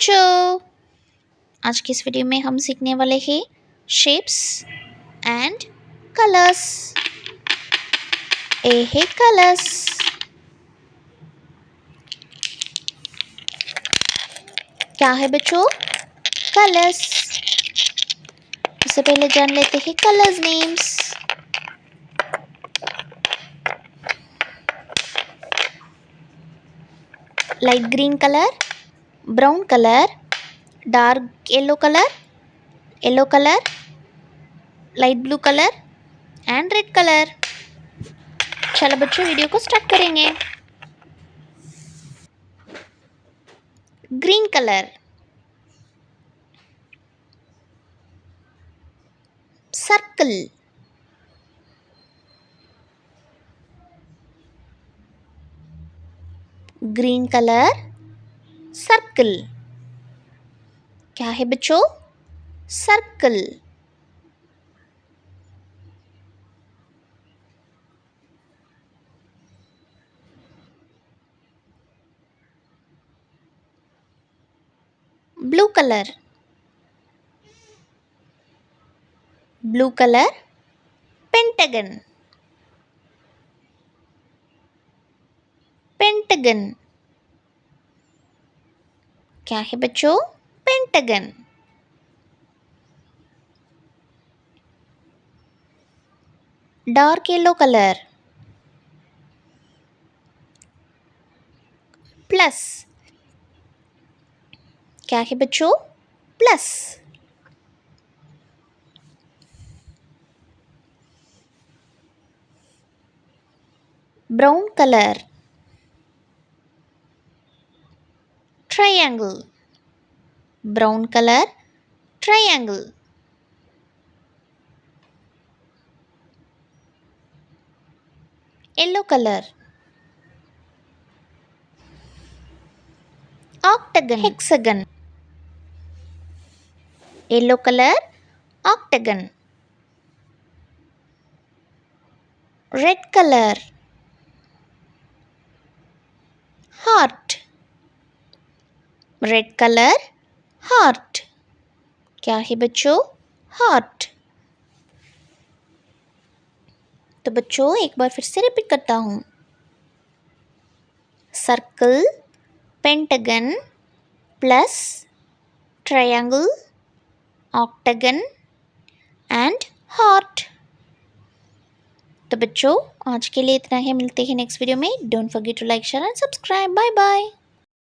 बच्चों, आज की इस वीडियो में हम सीखने वाले हैं शेप्स एंड कलर्स। ए है कलर्स। क्या है बच्चों? कलर्स। इससे पहले जान लेते हैं colours names. Light green colour, brown colour, dark yellow colour, light blue colour and red colour. चलो बच्चों, वीडियो को स्टार्ट करेंगे। Green colour, circle, green colour, circle. क्या है बच्चों? सर्कल। ब्लू कलर, पेंटागन, क्या है बच्चों? Pentagon. Dark yellow colour, plus. क्या है बच्चों? Plus. Brown colour, triangle, brown colour, triangle. Yellow colour, octagon, hexagon. Yellow colour, octagon. Red colour, heart, red colour, heart. क्या है बच्चों? हार्ट। तो बच्चों एक बार फिर से रिपीट करता हूँ। Circle, pentagon, plus, triangle, octagon and heart. तो बच्चों आज के लिए इतना ही। मिलते हैं नेक्स्ट वीडियो में। Don't forget to like, share and subscribe. Bye bye.